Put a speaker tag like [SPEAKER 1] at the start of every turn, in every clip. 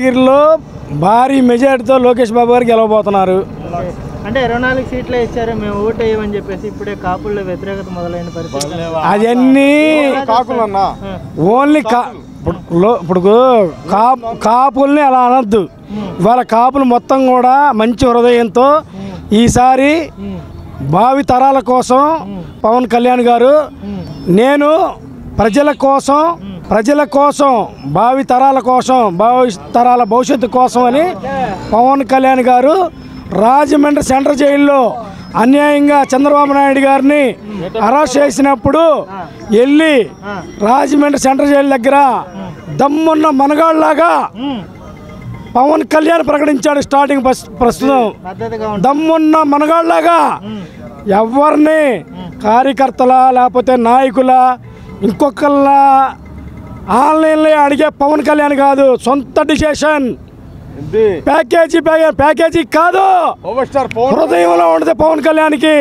[SPEAKER 1] గిరిలో భారీ మెజారిటీతో లోకేష్ బాబు గారు గెలవబోతున్నారు.
[SPEAKER 2] అంటే 24 సీట్లే ఇచ్చారు, మేము ఓటు వేయమని చెప్పేసి ఇప్పుడే కాపుల్లో వ్యతిరేకత మొదలైన పరిస్థితి.
[SPEAKER 1] అవన్నీ ఓన్లీ ఇప్పుడు కాపుల్ని అలా అనద్దు. వాళ్ళ కాపులు మొత్తం కూడా మంచి హృదయంతో ఈసారి భావి తరాల కోసం పవన్ కళ్యాణ్ గారు, నేను ప్రజల కోసం భావి తరాల కోసం తరాల భవిష్యత్తు కోసం అని పవన్ కళ్యాణ్ గారు రాజమండ్రి సెంట్రల్ జైల్లో అన్యాయంగా చంద్రబాబు నాయుడు గారిని అరెస్ట్ చేసినప్పుడు వెళ్ళి రాజమండ్రి సెంట్రల్ జైలు దగ్గర దమ్మున్న మనగాళ్ళలాగా పవన్ కళ్యాణ్ ప్రకటించాడు. స్టార్టింగ్ ప్రస్తుతం దమ్మున్న మనగాళ్ళలాగా ఎవరిని కార్యకర్తల లేకపోతే నాయకుల ఇంకొకళ్ళ ఆన్లైన్లో అడిగే పవన్ కళ్యాణ్ కాదు, సొంత డిసిషన్. ప్యాకేజీ కాదు, హృదయంలో ఉంటుంది పవన్ కళ్యాణ్కి.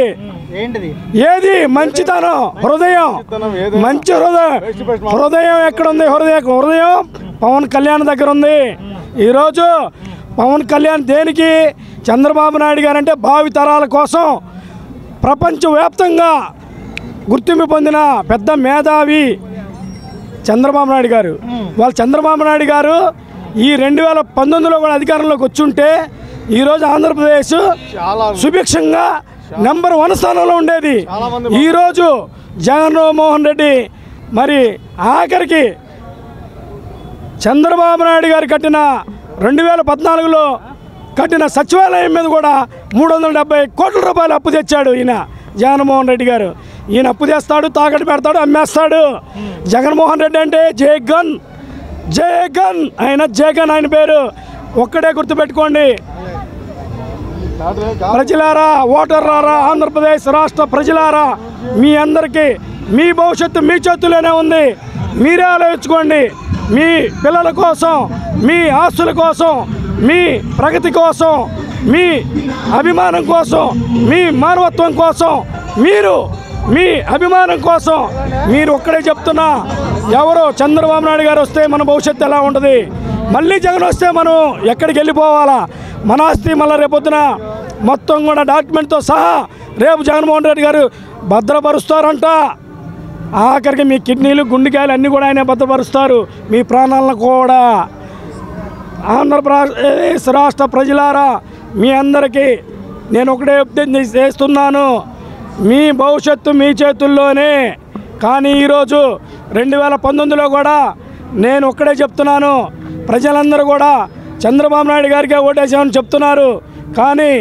[SPEAKER 1] ఏది మంచితనం, హృదయం, మంచి హృదయం ఎక్కడుంది? హృదయం పవన్ కళ్యాణ్ దగ్గర ఉంది. ఈరోజు పవన్ కళ్యాణ్ దేనికి? చంద్రబాబు నాయుడు గారు అంటే భావి తరాల కోసం ప్రపంచవ్యాప్తంగా గుర్తింపు పొందిన పెద్ద మేధావి చంద్రబాబు నాయుడు గారు. వాళ్ళు చంద్రబాబు నాయుడు గారు ఈ 2019లో కూడా అధికారంలోకి వచ్చుంటే ఈరోజు ఆంధ్రప్రదేశ్ సుభిక్షంగా నెంబర్ 1 స్థానంలో ఉండేది. ఈరోజు జగన్మోహన్ రెడ్డి మరి ఆఖరికి చంద్రబాబు నాయుడు గారు కట్టిన 2014లో కట్టిన సచివాలయం మీద కూడా 370 కోట్ల రూపాయలు అప్పు తెచ్చాడు ఈయన జగన్మోహన్ రెడ్డి గారు. ఈయన అప్పు చేస్తాడు, తాకట్టు పెడతాడు, అమ్మేస్తాడు. జగన్మోహన్ రెడ్డి అంటే జగన్, ఆయన పేరు ఒక్కడే గుర్తుపెట్టుకోండి. ప్రజలారా, ఓటర్లారా, ఆంధ్రప్రదేశ్ రాష్ట్ర ప్రజలారా, మీ అందరికీ మీ భవిష్యత్తు మీ చేతుల్లోనే ఉంది. మీరే ఆలోచించుకోండి. మీ పిల్లల కోసం, మీ ఆస్తుల కోసం, మీ ప్రగతి కోసం, మీ అభిమానం కోసం, మీ మానవత్వం కోసం, మీ అభిమానం కోసం మీరు ఒక్కడే చెప్తున్నా. ఎవరో చంద్రబాబు నాయుడు గారు వస్తే మన భవిష్యత్తు ఎలా ఉంటుంది? మళ్ళీ జగన్ వస్తే మనం ఎక్కడికి వెళ్ళిపోవాలా? మన ఆస్తి మళ్ళీ రేపొద్దున మొత్తం కూడా డాక్యుమెంట్తో సహా రేపు జగన్మోహన్ రెడ్డి గారు భద్రపరుస్తారంట. ఆఖరికి మీ కిడ్నీలు, గుండెకాయలు అన్నీ కూడా ఆయన భద్రపరుస్తారు, మీ ప్రాణాలను కూడా. ఆంధ్రప్రదేశ్ రాష్ట్ర ప్రజలారా, మీ అందరికీ నేను ఒకటే ఉపదేశం చేస్తున్నాను. మీ భవిష్యత్తు మీ చేతుల్లోనే. కానీ ఈరోజు 2019లో కూడా నేను ఒక్కడే చెప్తున్నాను, ప్రజలందరూ కూడా చంద్రబాబు నాయుడు గారికే ఓటేసామని చెప్తున్నారు. కానీ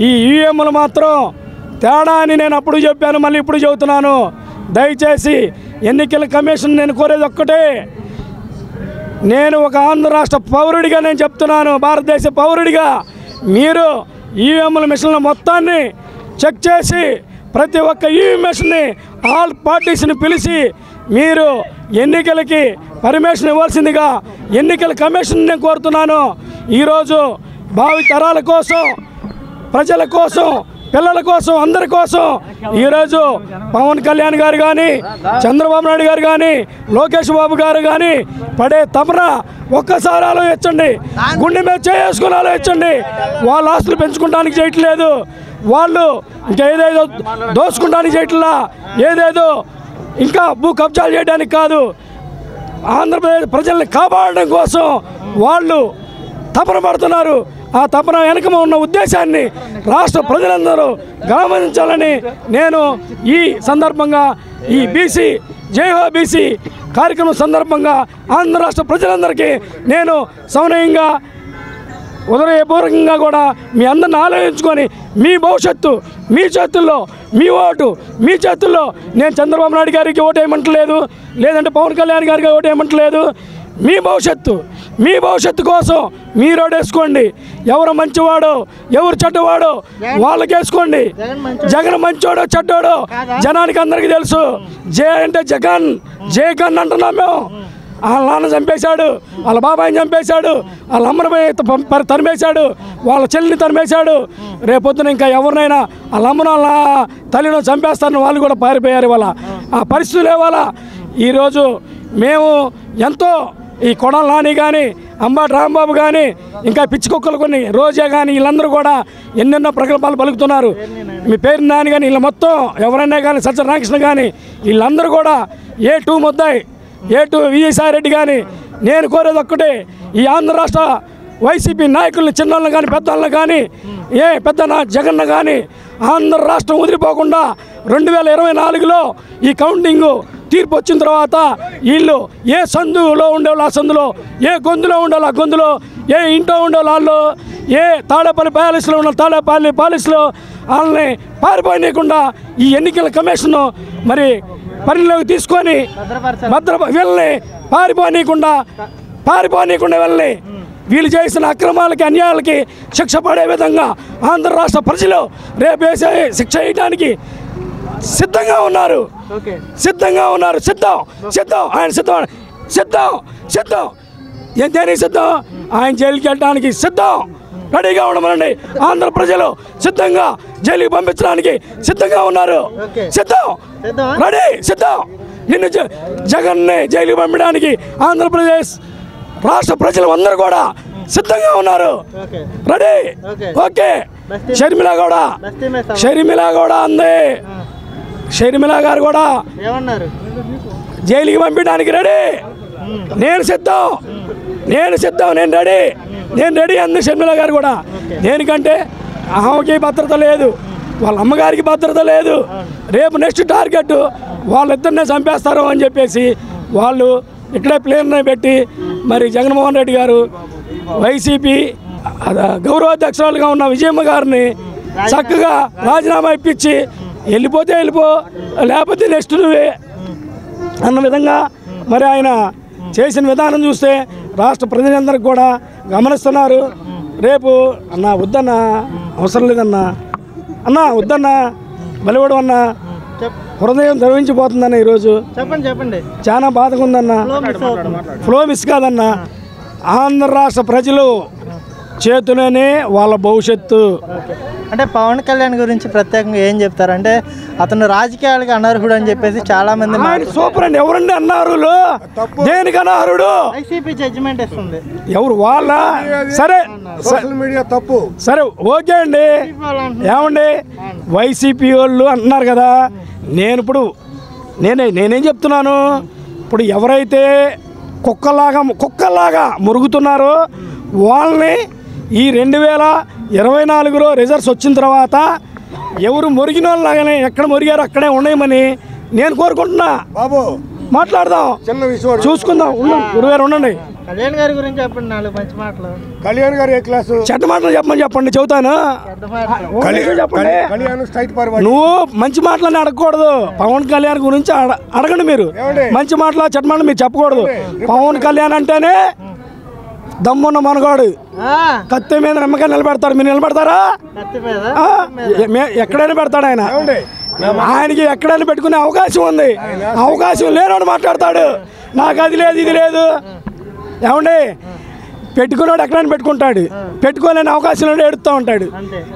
[SPEAKER 1] ఈ ఈవీఎంలు మాత్రం తేడా అని నేను అప్పుడు చెప్పాను, మళ్ళీ ఇప్పుడు చెబుతున్నాను. దయచేసి ఎన్నికల కమిషన్ నేను కోరేది ఒక్కటే. నేను ఒక ఆంధ్ర రాష్ట్ర పౌరుడిగా నేను చెప్తున్నాను, భారతదేశ పౌరుడిగా, మీరు ఈవీఎంల మిషన్ల మొత్తాన్ని చెక్ చేసి ప్రతి ఒక్క ఈవీఎం మిషన్ని ఆల్ పార్టీస్ని పిలిచి మీరు ఎన్నికలకి పర్మిషన్ ఇవ్వాల్సిందిగా ఎన్నికల కమిషన్ నేను కోరుతున్నాను. ఈరోజు భావి తరాల కోసం, ప్రజల కోసం, పిల్లల కోసం, అందరి కోసం ఈరోజు పవన్ కళ్యాణ్ గారు కానీ, చంద్రబాబు నాయుడు గారు కానీ, లోకేష్ బాబు గారు కానీ పడే తపన ఒక్కసారి ఆలోచించండి. గుండె మీద చేసుకుని ఆలోచించండి. వాళ్ళ ఆస్తులు పెంచుకోవడానికి చేయట్లేదు, వాళ్ళు ఇంకేదేదో దోచుకోవడానికి చేయట్లా, ఏదేదో ఇంకా భూ కబ్జాలు చేయడానికి కాదు, ఆంధ్రప్రదేశ్ ప్రజల్ని కాపాడడం కోసం వాళ్ళు తపన పడుతున్నారు. ఆ తపన వెనక ఉన్న ఉద్దేశాన్ని రాష్ట్ర ప్రజలందరూ గమనించాలని నేను ఈ సందర్భంగా, ఈ బీసీ జై హో బీసీ కార్యక్రమం సందర్భంగా ఆంధ్ర రాష్ట్ర ప్రజలందరికీ నేను సౌనయంగా ఉదయపూర్వకంగా కూడా మీ అందరిని ఆలోచించుకొని మీ భవిష్యత్తు మీ చేతుల్లో, మీ ఓటు మీ చేతుల్లో. నేను చంద్రబాబు నాయుడు గారికి ఓటేయమంటలేదు, లేదంటే పవన్ కళ్యాణ్ గారికి ఓటేయమంటలేదు. మీ భవిష్యత్తు కోసం మీరు ఓటేసుకోండి. ఎవరు మంచివాడో ఎవరు చెడ్డవాడో వాళ్ళకేసుకోండి. జగన్ మంచోడో చెడ్డోడో జనానికి అందరికీ తెలుసు. జే అంటే జగన్ అంటున్నాం మేము. వాళ్ళ నాన్న చంపేశాడు, వాళ్ళ బాబాయిని చంపేశాడు, వాళ్ళ అమ్మని తరిమేశాడు, వాళ్ళ చెల్లిని తరిమేశాడు. రేపొద్దున ఇంకా ఎవరినైనా వాళ్ళ అమ్మను వాళ్ళ తల్లిని చంపేస్తారని వాళ్ళు కూడా పారిపోయారు. వాళ్ళ ఆ పరిస్థితులు ఇవాళ ఈరోజు మేము ఎంతో ఈ కొడాల నాని కానీ అంబాటి రాంబాబు కానీ ఇంకా పిచ్చి కుక్కలు కొన్ని రోజా కానీ వీళ్ళందరూ కూడా ఎన్నెన్నో ప్రకల్పాలు పలుకుతున్నారు. మీ పేరు నాని కానీ వీళ్ళ మొత్తం ఎవరైనా కానీ సజ్జల రామకృష్ణ కానీ వీళ్ళందరూ కూడా A2 ముద్దాయి A2 విజయసాయి రెడ్డి కానీ నేను కోరేది ఒక్కటే, ఈ ఆంధ్ర రాష్ట్ర వైసీపీ నాయకుల్ని చిన్నోళ్ళని కానీ పెద్దోళ్ళని కానీ పెద్ద జగన్న కానీ ఆంధ్ర రాష్ట్రం వదిలిపోకుండా 2024లో ఈ కౌంటింగు తీర్పు వచ్చిన తర్వాత వీళ్ళు ఏ సందులో ఉండేవాళ్ళు ఆ సందులో, ఏ గొంతులో ఉండేవాళ్ళు ఆ గొంతులో, ఏ ఇంట్లో ఉండేవాళ్ళు వాళ్ళు, ఏ తాడేపల్లి ప్యాలెస్లో ఉన్న తాడేపల్లి ప్యాలెస్లో వాళ్ళని పారిపోయకుండా ఈ ఎన్నికల కమిషన్ మరి పరిలోకి తీసుకొని వీళ్ళని పారిపోనీయకుండా వెళ్ళి వీళ్ళు చేసిన అక్రమాలకి అన్యాయాలకి శిక్ష పడే విధంగా ఆంధ్ర రాష్ట్ర ప్రజలు రేపు వేసే శిక్ష వేయడానికి సిద్ధంగా ఉన్నారు. సిద్ధం ఆయన సిద్ధం దేనికి సిద్ధం? ఆయన జైలుకి వెళ్ళడానికి సిద్ధం. రెడీగా ఉండమనండి. ఆంధ్ర ప్రజలు సిద్ధంగా జైలుకి పంపించడానికి సిద్ధంగా ఉన్నారు. సిద్ధం. నిన్ను జగన్ని జైలుకి పంపించడానికి ఆంధ్రప్రదేశ్ రాష్ట్ర ప్రజలు అందరూ కూడా సిద్ధంగా ఉన్నారు. రెడీ. ఓకే. షర్మిల కూడా అంది. షర్మిల గారు కూడా జైలుకి పంపించడానికి రెడీ. నేను సిద్ధం. నేను రెడీ అంది షర్మిల గారు కూడా. దేనికంటే ఆమెకి భద్రత లేదు, వాళ్ళ అమ్మగారికి భద్రత లేదు. రేపు నెక్స్ట్ టార్గెట్ వాళ్ళిద్దరినే చంపేస్తారు అని చెప్పేసి వాళ్ళు ఇక్కడే ప్లేన్నే పెట్టి మరి జగన్మోహన్ రెడ్డి గారు వైసీపీ గౌరవాధ్యక్షురాలుగా ఉన్న విజయమ్మ గారిని చక్కగా రాజీనామా ఇప్పించి వెళ్ళిపోతే లేకపోతే నెక్స్ట్ నువ్వే అన్న విధంగా మరి ఆయన చేసిన విధానం చూస్తే రాష్ట్ర ప్రజలందరికీ కూడా గమనిస్తున్నారు. రేపు అన్నా వద్దన్నా, అవసరం లేదన్నా, వద్దన్నా, బలివాడు అన్నా, హృదయం ద్రవించిపోతుందన్న. ఈరోజు చెప్పండి చాలా బాధగా ఉందన్న. ఫ్లో మిస్ కాదన్నా. ఆంధ్ర రాష్ట్ర ప్రజలు చేతులోనే వాళ్ళ భవిష్యత్తు.
[SPEAKER 2] అంటే పవన్ కళ్యాణ్ గురించి ప్రత్యేకంగా ఏం చెప్తారంటే అతను రాజకీయాలకు అనర్హుడు అని చెప్పేసి చాలా మంది
[SPEAKER 1] సూపర్ అండి. ఎవరండి అనర్హులు? దేనికి అనర్హుడు?
[SPEAKER 2] వైసీపీ జడ్జిమెంట్ ఇస్తుంది.
[SPEAKER 1] ఎవరు వాళ్ళ? సరే
[SPEAKER 3] సోషల్ మీడియా తప్పు.
[SPEAKER 1] సరే ఓకే అండి. ఏమండి వైసీపీ వాళ్ళు అంటున్నారు కదా. నేనేం చెప్తున్నాను, ఇప్పుడు ఎవరైతే కుక్కలాగా మురుగుతున్నారో వాళ్ళని ఈ 2024లో రిజల్ట్స్ వచ్చిన తర్వాత ఎవరు మురిగిన వాళ్ళలాగానే ఎక్కడ మురిగారో అక్కడే ఉండేయమని నేను కోరుకుంటున్నా.
[SPEAKER 3] బాబు
[SPEAKER 1] మాట్లాడదాం,
[SPEAKER 3] చిన్న విషయం చూసుకుందాం.
[SPEAKER 1] గురుగారు ఉండండి.
[SPEAKER 2] కళ్యాణ్ గారి గురించి చెప్పండి 4 మంచి మాటలు.
[SPEAKER 3] కళ్యాణ్ గారు ఏ క్లాసు?
[SPEAKER 1] చెడ్డ మాటలు చెప్పండి చెబుతాను. నువ్వు మంచి మాటలని అడగకూడదు. పవన్ కళ్యాణ్ గురించి అడగండి మీరు. మంచి మాటలు చెడ్డ మాటలు మీరు చెప్పకూడదు. పవన్ కళ్యాణ్ అంటేనే దమ్మున్న మనగాడు. కత్తి మీద నమ్మకాన్ని నిలబెడతారు. మీరు నిలబెడతారా? ఎక్కడైనా పెడతాడు ఆయన. ఆయనకి ఎక్కడైనా పెట్టుకునే అవకాశం ఉంది. అవకాశం లేనోడు మాట్లాడతాడు. నాకు అది లేదు ఇది లేదు. ఏమండి పెట్టుకున్నాడు ఎక్కడైనా పెట్టుకుంటాడు. పెట్టుకోలేని అవకాశం ఏడుస్తూ ఉంటాడు.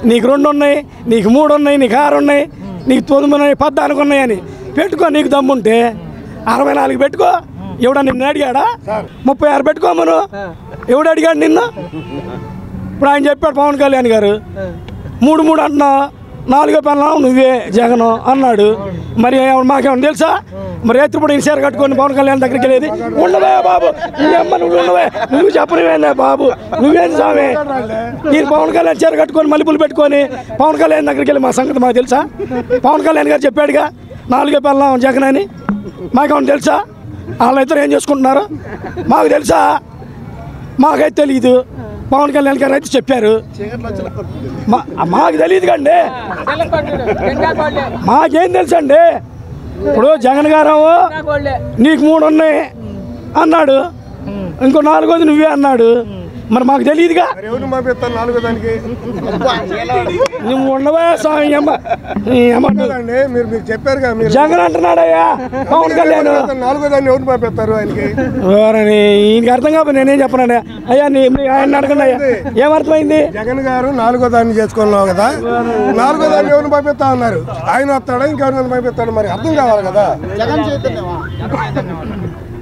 [SPEAKER 1] నీకు 2 ఉన్నాయి, నీకు 3 ఉన్నాయి, నీకు 6 ఉన్నాయి, నీకు 9 ఉన్నాయి, 14 ఉన్నాయని పెట్టుకో. నీకు దమ్ముంటే 64 పెట్టుకో. ఎవడా నిన్ను అడిగాడా? 36 పెట్టుకోమను. ఎవడు అడిగాడు నిన్ను? ఇప్పుడు ఆయన చెప్పాడు పవన్ కళ్యాణ్ గారు 3 అంటున్నా, 4 పెళ్ళాం నువ్వే జగన్ అన్నాడు. మరి మాకేమన్నా తెలుసా? మరి రేత్రిపూట ఇన్సైర్ కట్టుకొని పవన్ కళ్యాణ్ దగ్గరికి వెళ్ళేది. ఉండవే బాబు, నువ్వు ఉండవే, నువ్వు చెప్పనివేందే బాబు, నువ్వేంది స్వామి? నేను పవన్ కళ్యాణ్ చీర కట్టుకొని మల్లెపూలు పెట్టుకొని పవన్ కళ్యాణ్ దగ్గరికి వెళ్ళి మా సంగతి మాకు తెలుసా? పవన్ కళ్యాణ్ గారు చెప్పాడుగా 4 పెళ్ళాం జగన్ అని. మాకేమన్నా తెలుసా? వాళ్ళిద్దరు ఏం చేసుకుంటున్నారు మాకు తెలుసా? మాకైతే తెలీదు. పవన్ కళ్యాణ్ గారు అయితే చెప్పారు. మాకు తెలియదు కండి. మాకేం తెలుసు అండి? ఇప్పుడు జగన్ గారు నీకు 3 ఉన్నాయి అన్నాడు, ఇంకో 4వది నువ్వే అన్నాడు. మరి మాకు తెలియదుగా. నువ్వు ఉండవా స్వామి? జగన్ అంటున్నాడయ్యా పవన్ కళ్యాణ్
[SPEAKER 3] 4వదాన్ని ఎవరు పంపిస్తారు ఆయనకి?
[SPEAKER 1] ఈయనకి అర్థం కాకపోతే నేనేం చెప్పనండి. అయ్యా ఆయన అడగండి అయ్యా, ఏమర్థమైంది?
[SPEAKER 3] జగన్ గారు 4వదాన్ని చేసుకున్నావు కదా, 4వదాన్ని ఎవరిని పంపిస్తా ఉన్నారు? ఆయన వస్తాడా ఇంకెవరిని పంపిస్తాడు? మరి అర్థం కావాలి కదా.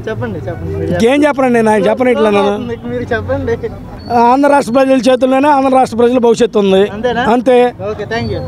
[SPEAKER 2] చెప్పండి చెప్పండి
[SPEAKER 1] ఇంకేం చెప్పనండి నేను ఆయన చెప్పను ఇట్లా నేను
[SPEAKER 2] మీరు చెప్పండి.
[SPEAKER 1] ఆంధ్ర రాష్ట్ర ప్రజల చేతుల్లోనే ఆంధ్ర రాష్ట్ర ప్రజల భవిష్యత్తు ఉంది
[SPEAKER 2] అంతేనా?
[SPEAKER 1] అంతే
[SPEAKER 2] ఓకే థ్యాంక్ యూ.